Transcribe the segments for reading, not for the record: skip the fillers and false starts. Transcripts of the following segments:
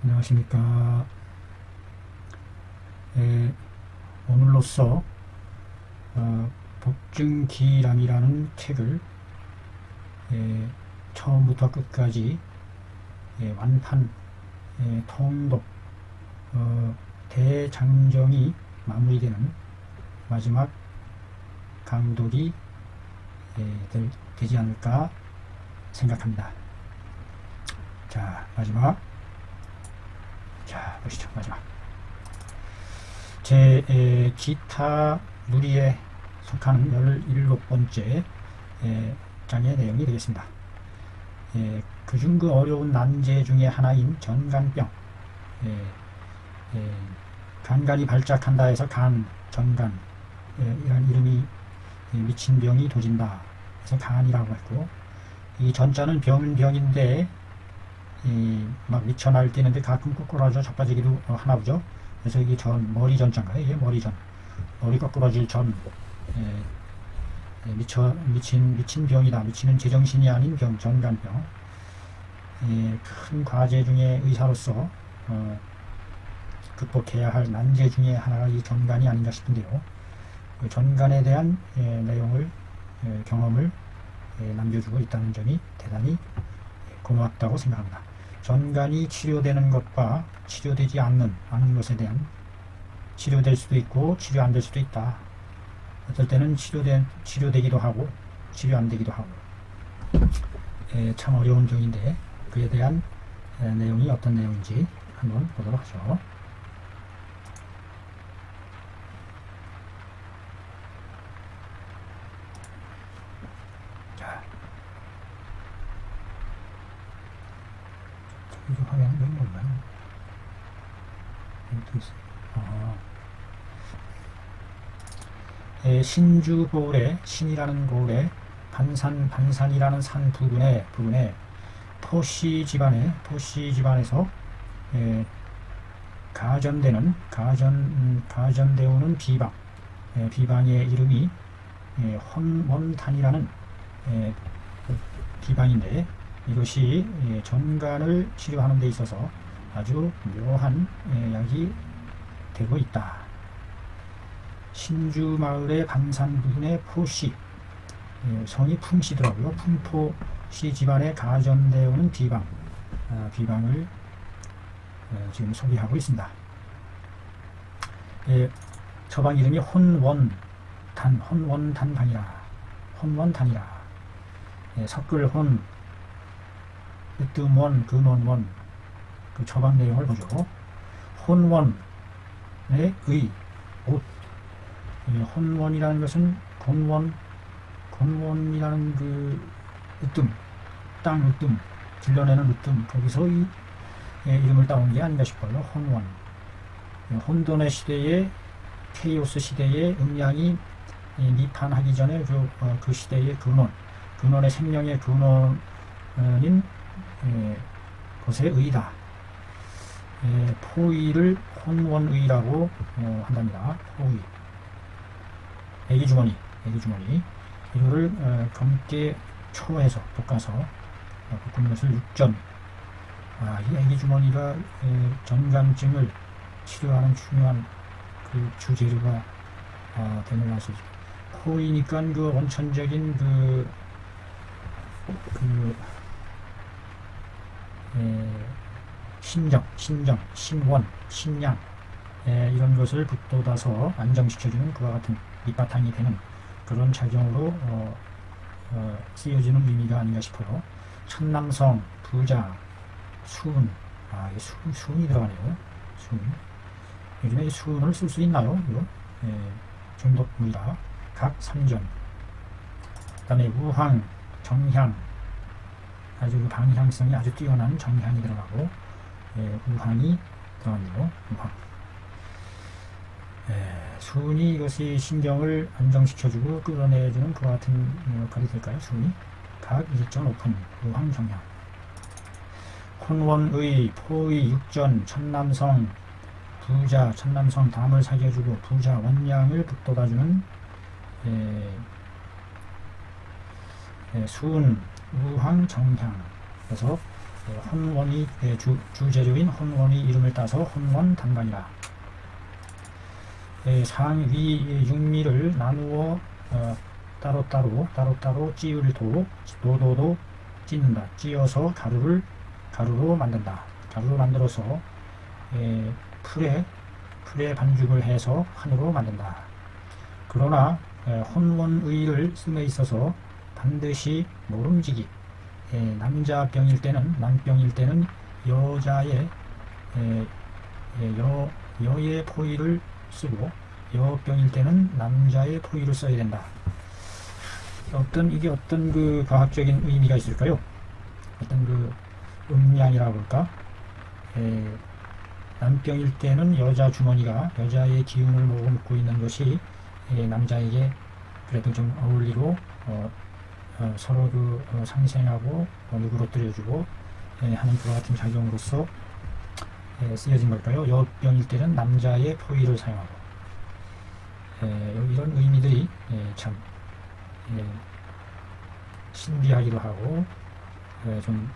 안녕하십니까. 오늘로써 복증기람이라는 책을 처음부터 끝까지 완판 통독 대장정이 마무리되는 마지막 강독이 되지 않을까 생각합니다. 자, 마지막. 자, 보시죠. 마지막. 제 기타 누리에 속하는 17번째 장의 내용이 되겠습니다. 그중 그 어려운 난제 중에 하나인 전간병. 간간이 발작한다 해서 전간 이런 이름이 미친 병이 도진다 해서 간이라고 했고, 이 전자는 병인데 막 미쳐 날뛰는데 가끔 꼬꾸라져 자빠지기도 하나 보죠. 그래서 이게 머리 전자인가요? 이게 머리 거꾸러질 미친 병이다. 미치는 제정신이 아닌 병, 전간병. 큰 과제 중에 의사로서 극복해야 할 난제 중에 하나가 이 전간이 아닌가 싶은데요. 그 전간에 대한 경험을 남겨주고 있다는 점이 대단히 고맙다고 생각합니다. 전간이 치료되는 것과 치료되지 않는 것에 대한, 치료될 수도 있고 치료 안 될 수도 있다. 어떨 때는 치료되기도 하고 치료 안 되기도 하고, 참 어려운 병인데 그에 대한 내용이 어떤 내용인지 한번 보도록 하죠. 자, 이거 화면은 왜 몰라요? 여기 또 있어요. 신주 고을에, 신이라는 고을에 반산이라는 산 부근에 포씨 집안에서 가전되오는 비방, 비방의 이름이 혼원탄이라는 비방인데, 이것이 전간을 치료하는 데 있어서 아주 묘한 약이 되고 있다. 신주 마을의 반산 부근의 포씨, 성이 품씨더라고요. 품포씨 집안에 가전되오는 비방을 지금 소개하고 있습니다. 처방 이름이 혼원탄방이라. 섞을혼, 으뜸원, 근원원, 그 처방 내용을 보죠. 혼원의 옷. 혼원이라는 것은 곤원이라는 그 으뜸, 땅 으뜸, 길러내는 으뜸, 거기서 이 이름을 따온 게 아닌가 싶어요. 혼원. 혼돈의 시대에, 케이오스 시대에 음양이 미판하기 전에 그 시대의 근원의 생명의 근원인 것의 의다. 포의를 혼원의라고 한답니다. 포의. 애기주머니. 이거를 검게 초해서 볶아서 볶은 것을 육전. 이 애기주머니가 전간증을 치료하는 중요한 그 주재료가 되는 것이죠. 포이니까 그 원천적인 신정, 신원, 신양, 이런 것을 북돋아서 안정시켜주는 그와 같은 밑바탕이 되는 그런 작용으로 쓰여지는 의미가 아닌가 싶어요. 천남성, 부자, 수은. 수은이 들어가네요. 수은. 요즘에 수은을 쓸 수 있나요? 이거? 중독물이라. 각삼전. 그 다음에 우황, 정향. 아주 그 방향성이 아주 뛰어난 정향이 들어가고, 우황이 들어가네요. 우황. 수은이 이것이 신경을 안정시켜주고 끌어내주는 그와 같은 역할이 될까요? 수은이. 각 1.5푼, 우황, 정향. 혼원의, 포의, 육전, 천남성, 부자, 천남성 담을 사겨주고 부자, 원량을 북돋아주는 수은, 우황, 정향. 그래서 혼원이 주재료인 혼원이 이름을 따서 혼원 단간이라. 상위 육미를 나누어 따로따로 찌을 도도도 찢는다. 찌어서 가루로 만든다. 가루로 만들어서 풀에 반죽을 해서 환으로 만든다. 그러나 혼원의를 씀에 있어서 반드시 모름지기, 남병일 때는 여자의 여의 포의를 쓰고 여병일 때는 남자의 포의를 써야 된다. 이게 어떤 그 과학적인 의미가 있을까요? 어떤 그 음양이라고 할까? 남병일 때는 여자 주머니가 여자의 기운을 머금고 있는 것이 남자에게 그래도 좀 어울리고 서로 상생하고 누그러뜨려주고 하는 그와 같은 작용으로서 쓰여진 걸까요? 여병일 때는 남자의 포의를 사용하고 이런 의미들이 참 신비하기도 하고 좀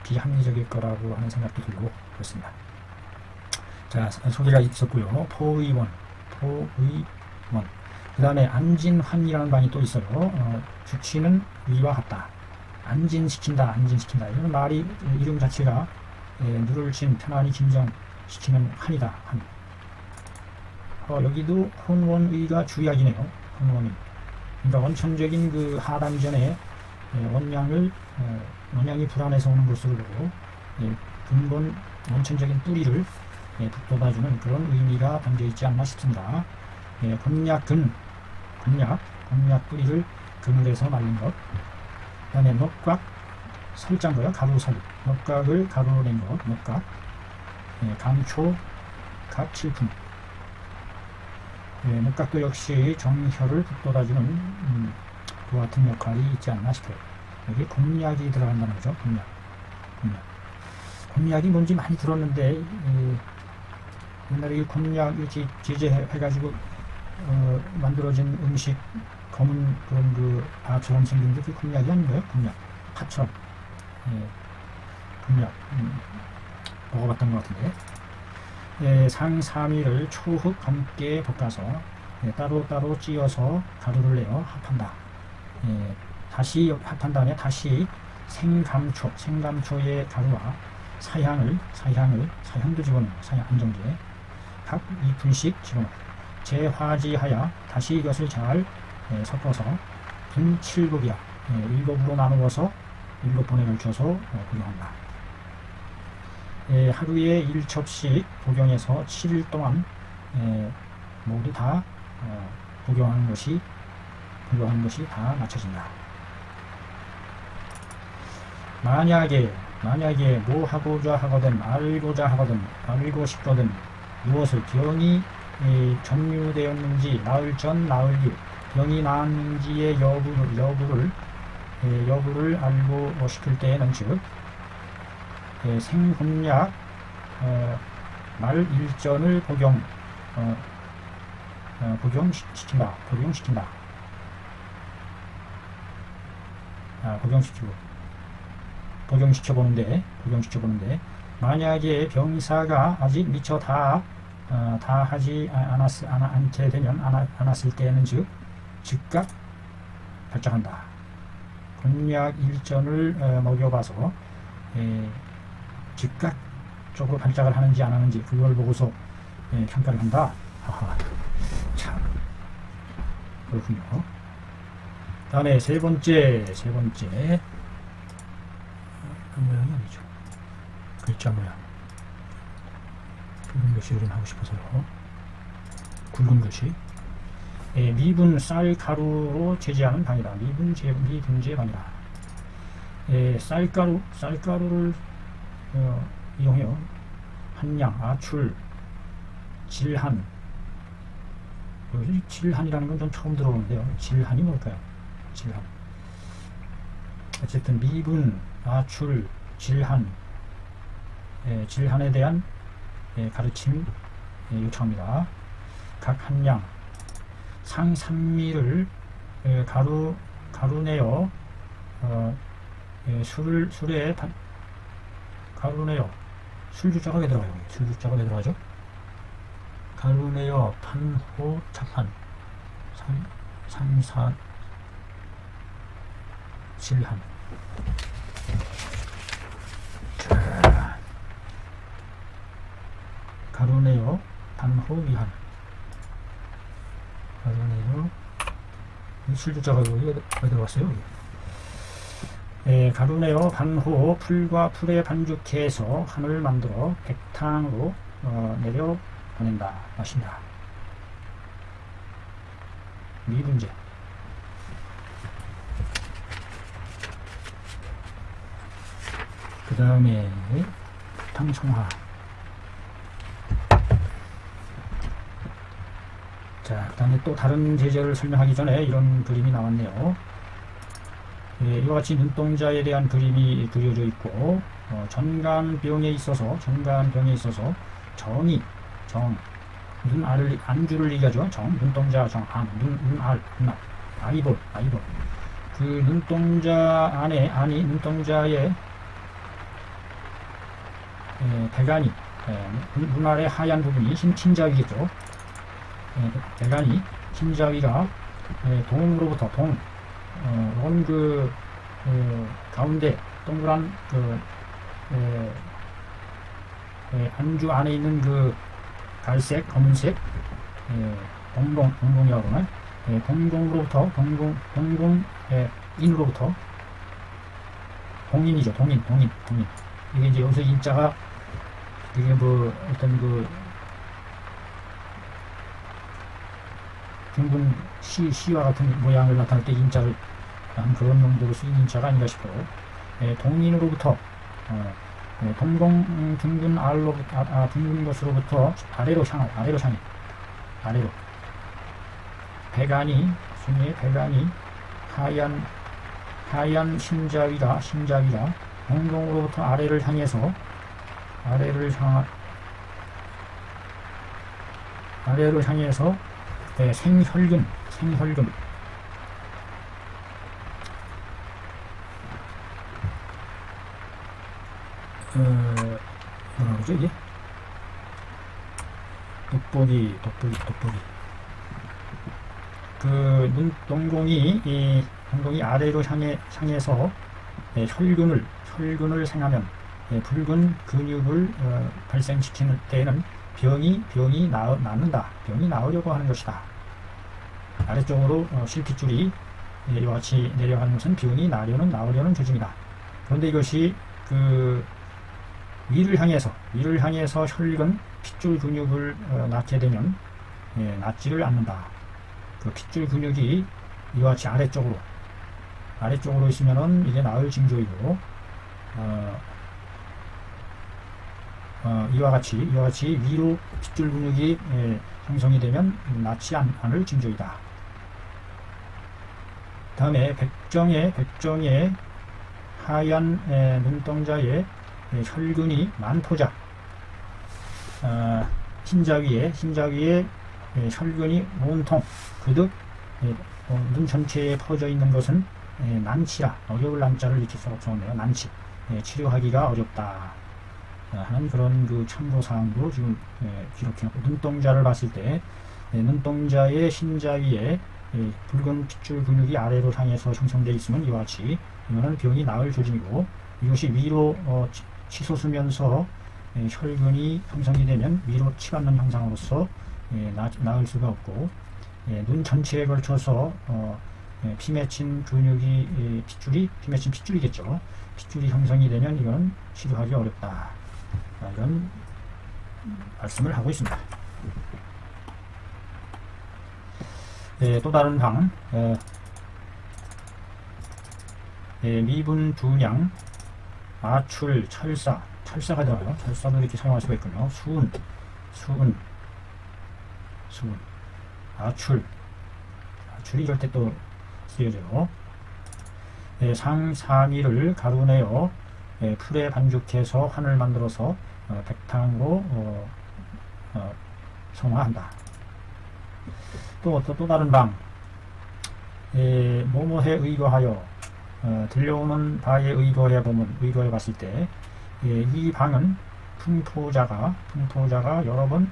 비합리적일 거라고 하는 생각도 들고 그렇습니다. 자, 소개가 있었고요. 포의원. 그 다음에 안진환이라는 방이 또 있어요. 주치는 위와 같다. 안진시킨다. 이런 말이 이름 자체가 누를 친 편안히 진정시키는 한이다. 한. 여기도 혼원의가 주약이네요. 혼원의. 그러니까 원천적인 그 하담전에 원양이 불안해서 오는 것으로 보고 근본 원천적인 뿌리를 북돋아주는 그런 의미가 담겨 있지 않나 싶습니다. 곤약 뿌리를 그늘에서 말린 것. 그 다음에 녹각 설장거요. 가루설. 녹각을 가루로 낸 것. 녹각. 감초 각 칠품. 녹각도 역시 정혈을 북돋아주는 그와 같은 역할이 있지 않나 싶어요. 여기 곤약이 들어간다는 거죠. 곤약이 뭔지 많이 들었는데 옛날에 이 곤약 이렇게 제제해가지고 만들어진 음식 검은 그런 그 파처럼 생긴 게 그 곤약이 아닌가요? 파처럼. 곤약 먹어봤던 것 같은데 상삼위를 초흙 함께 볶아서 따로따로 찌어서 가루를 내어 합한다. 다시 합한 다음에 다시 생감초의 가루와 사향도 집어넣어. 사향 안정제 각 2푼씩 집어넣어. 재화지하여 다시 이것을 잘 섞어서 분 7복이야. 7으로 나누어서 7번에 걸쳐서 복용한다. 하루에 1첩씩 복용해서 7일 동안 모두 다 복용하는 것이 다 맞춰진다. 만약에 뭐 하고자 하거든 알고 싶거든 무엇을 병이 전유되었는지 나을 전 나을 후 병이 나았는지의 여부를 알고 싶을 때에는 즉 생곤약 말 일전을 복용시켜보는데 만약에 병사가 아직 미처 다 하지 않게 되면 않았을 때는 즉각 발작한다. 곤약 일전을 먹여봐서 즉각 쪽으로 발작을 하는지 안 하는지 그걸 보고서 평가를 한다. 참 그렇군요. 다음에 세 번째 그 모양이 아니죠. 글자 모양. 굵은 글씨 좀 하고 싶어서요. 굵은 글씨. 미분 쌀가루로 제제하는 방이다. 미분제 방이다. 쌀가루를 이용해요. 한양, 아출, 질한. 여기 질한이라는 건 좀 처음 들어보는데요. 질한이 뭘까요? 질한. 어쨌든 미분, 아출, 질한. 질한에 대한 가르침 요청합니다. 각 한양 상삼미를 가루 내어 술에 가루네요. 술주자가 왜 들어가요? 술주자가 왜 들어가죠? 가루네요. 판호 차판 3, 4, 7한. 자, 가루네요. 판호 미한. 가루네요. 술주자가 왜 들어갔어요? 가루네요. 반호 풀과 풀에 반죽해서 한을 만들어 백탕으로 내려 보낸다. 마신다. 미분제. 그 다음에 탕송화. 자, 그 다음에 또 다른 제재를 설명하기 전에 이런 그림이 나왔네요. 이와 같이 눈동자에 대한 그림이 그려져 있고, 전간병에 있어서 눈알을 안주를 얘기하죠. 눈동자 눈알 아이볼. 그 눈동자 안에 눈동자의 배간이 눈알의 하얀 부분이 흰자위겠죠. 배간이 흰자위가 동으로부터 가운데 동그란 안주 안에 있는 그 갈색, 검은색 동공이라고 하나? 동공으로부터 인으로부터 동인이죠. 동인. 이게 이제 여기서 인자가 이게 뭐 어떤 그 둥근 시와 같은 모양을 나타낼 때 인자를 한 그런 용도로 쓰인 인자가 아닌가 싶어요. 동인으로부터 둥근 둥근 것으로부터 아래로 배간이 하얀 신자위가 동공으로부터 아래를 향해서 생혈균 뭐라고죠 이게? 돋보기. 그 동공이 아래로 향해서 혈균을 생하면 붉은 근육을 발생시키는 때에는 병이 낫는다. 병이 나으려고 하는 것이다. 아래쪽으로 실핏줄이 이와 같이 내려가는 것은 병이 나으려는 조짐이다. 그런데 이것이 그 위를 향해서 혈관 핏줄 근육을 낳게 되면 낫지를 않는다. 그 핏줄 근육이 이와 같이 아래쪽으로 있으면은 이게 나을 징조이고, 이와 같이 위로 핏줄 근육이 형성이 되면 낫지 않을 징조이다. 다음에 백정의 하얀 눈동자에 혈균이 만포자, 흰자위에 혈균이 온통 그득 눈 전체에 퍼져 있는 것은 난치라. 어려울 난자를 이렇게 써놓네요. 난치. 치료하기가 어렵다 하는 그런 그 참고사항도 지금 기록해놓고, 눈동자를 봤을 때 눈동자의 흰자위에 붉은 핏줄 근육이 아래로 향해서 형성되어 있으면 이와 같이 이거는 병이 나을 조짐이고, 이것이 위로 치솟으면서 혈균이 형성이 되면 위로 치받는 형상으로서 나을 수가 없고, 눈 전체에 걸쳐서 피 맺힌 근육이 핏줄이겠죠. 핏줄이 형성이 되면 이건 치료하기 어렵다. 이런 말씀을 하고 있습니다. 또 다른 방, 미분, 분양, 아출, 철사가 들어가요. 철사도 이렇게 사용할 수가 있군요. 수은, 아출이 이럴 때 또 쓰여져요. 상삼이를 가루내어 풀에 반죽해서 환을 만들어서 백탕으로 성화한다. 또 다른 방, 뭐뭐에 의거하여 들려오는 바에 의거해 봤을 때, 이 방은 풍토자가 여러 번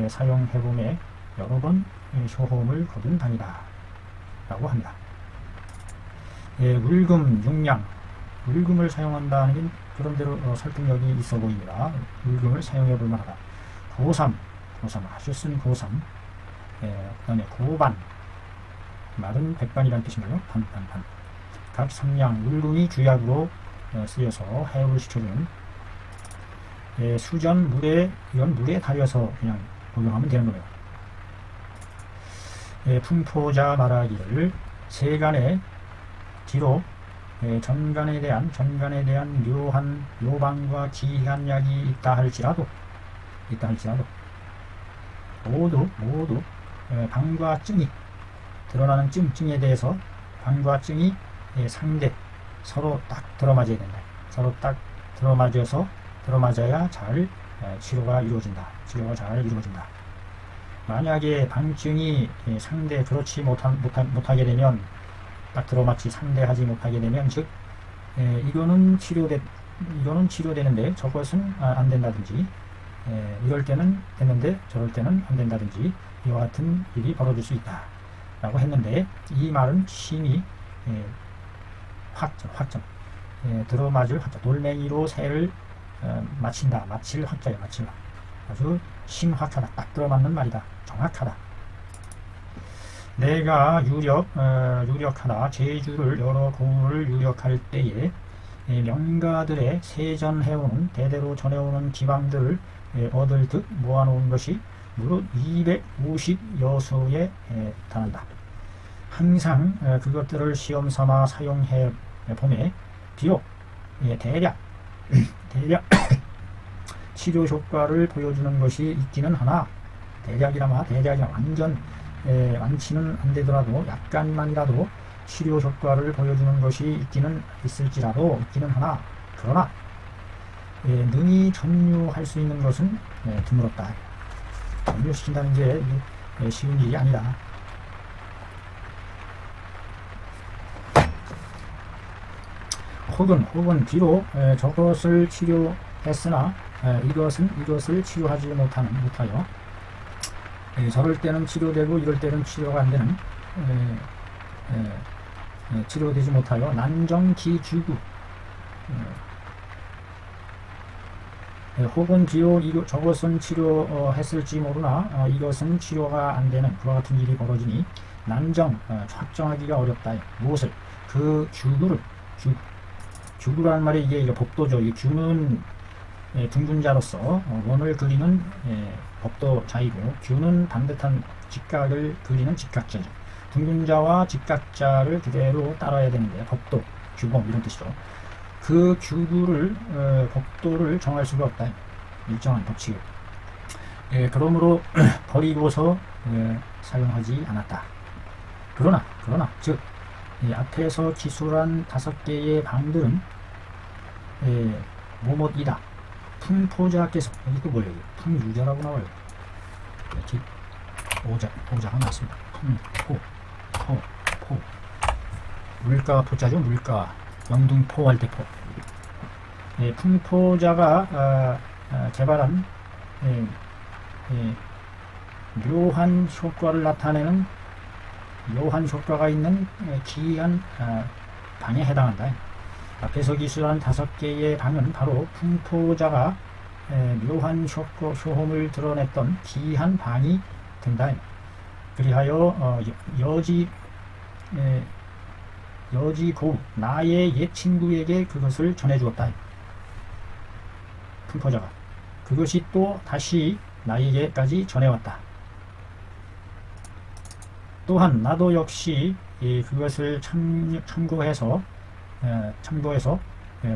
사용해봄에 여러 번 효험을 거둔 방이다 라고 합니다. 물금, 육량, 물금을 사용한다는 게 그런대로 설득력이 있어 보입니다. 물금을 사용해 볼 만하다. 고삼, 아주 쓴 고삼, 그 다음에 고반, 말은 백반이라는 뜻인가요? 반. 각 삼량, 물금이 주약으로 쓰여서 해업을 시켜주는, 수전, 이건 물에 달여서 그냥 복용하면 되는 거예요. 풍포자 말하기를 세간에 뒤로 전간에 대한 묘한 요방과 기이한 약이 있다 할지라도 모두 방과 증이 드러나는 증에 대해서 방과 증이 상대 서로 딱 들어맞아야 된다. 서로 딱 들어맞아야 잘 치료가 잘 이루어진다. 만약에 방증이 상대 그렇지 못하게 되면, 딱 들어맞지 상대하지 못하게 되면, 즉 이거는 치료되는데 저것은 안 된다든지, 이럴 때는 됐는데 저럴 때는 안 된다든지, 이와 같은 일이 벌어질 수 있다 라고 했는데, 이 말은 심히 확정, 들어맞을 확정, 돌멩이로 새를 마칠 확자예요. 아주 심확하다, 딱 들어맞는 말이다, 정확하다. 내가 유력하다, 제주를 여러 고을을 유력할 때에 명가들의 세전해오는 대대로 전해오는 기방들을 얻을 듯 모아놓은 것이 무릇 250여수에 달한다. 항상 그것들을 시험삼아 사용해 보매 비록 대략 치료 효과를 보여주는 것이 있기는 하나, 대략이라마 완전 완치는 안 되더라도 약간만이라도 치료 효과를 보여주는 것이 있기는 하나, 그러나 능히 전유할 수 있는 것은 드물었다. 전유시킨다는 게 쉬운 일이 아니다. 혹은 비록 저것을 치료했으나 이것을 치료하지 못하여 저럴 때는 치료되고 이럴 때는 치료가 안 되는, 치료되지 못하여 난정기주구, 혹은 비록 저것은 치료했을지 모르나 이것은 치료가 안 되는 그와 같은 일이 벌어지니 확정하기가 어렵다. 무엇을? 그 주구라는 말이 이게 법도죠. 이 주는 둥근자로서 원을 그리는 법도자이고, 규는 반듯한 직각을 그리는 직각자죠. 둥근자와 직각자를 그대로 따라야 되는데, 법도, 규범 이런 뜻이죠. 그 규구를 법도를 정할 수가 없다. 일정한 법칙을. 그러므로 버리고서 사용하지 않았다. 그러나 즉 앞에서 기술한 5개의 방들은 모못이다. 풍포자께서, 이거 뭐예요? 풍유자라고 나와요. 이렇게 오자가 나왔습니다. 포. 물가 포자죠. 물가. 영등포 할 때 포. 풍포자가 개발한 묘한 효과를 나타내는, 묘한 효과가 있는 기이한 방에 해당한다. 앞에서 기술한 5개의 방은 바로 풍포자가 묘한 효험을 드러냈던 기이한 방이 된다. 그리하여 여지고 나의 옛 친구에게 그것을 전해주었다. 풍포자가 그것이 또 다시 나에게까지 전해왔다. 또한 나도 역시 그것을 참고해서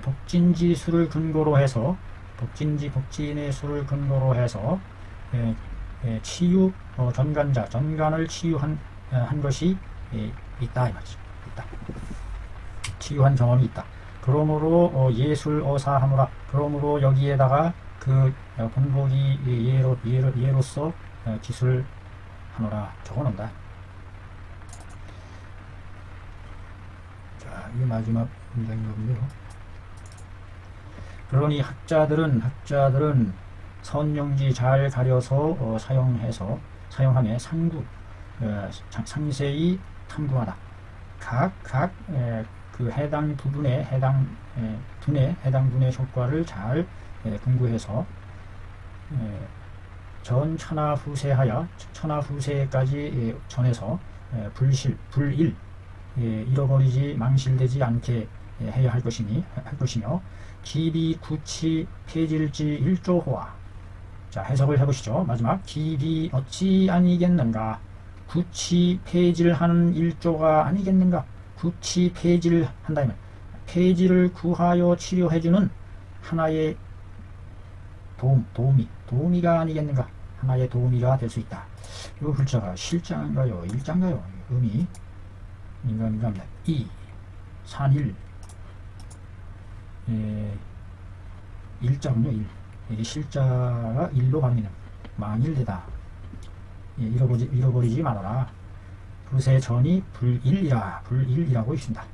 복진지 수를 근거로 해서, 복진의 수를 근거로 해서 치유, 전간을 치유한 것이 있다 이 말이죠. 있다. 치유한 경험이 있다. 그러므로 예술어사하노라. 그러므로 여기에다가 그 본보기 예로서 기술하노라 적어놓는다. 자, 이 마지막 문장인가 본데요. 그러니 학자들은 선용지 잘 가려서 사용함에 상세히 탐구하다. 각 그 해당 부분의 해당 분의 효과를 잘 궁구해서 전 천하후세까지 전해서 불일 잃어버리지 망실되지 않게 해야 할 것이며 기비 구치 폐질지 일조호와. 자, 해석을 해보시죠. 마지막 기비 어찌 아니겠는가? 구치 폐질하는 일조가 아니겠는가? 구치 폐질 한다면 폐질을 구하여 치료해주는 하나의 도우미가 아니겠는가? 하나의 도우미가 될 수 있다. 이 글자가 실자인가요? 일자인가요? 음이 민감합니다. 산일 일자군요. 이게 실자가 일로 발음이는 망일되다. 잃어버리지 말아라. 부세 전이 불일이라고 있습니다.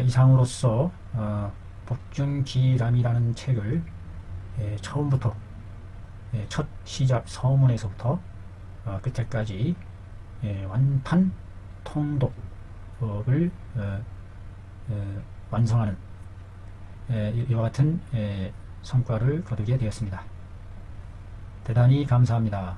이상으로서 복준기람이라는 책을 처음부터 첫 시작 서문에서부터 끝까지 완판 통독을 완성하는 이와 같은 성과를 거두게 되었습니다. 대단히 감사합니다.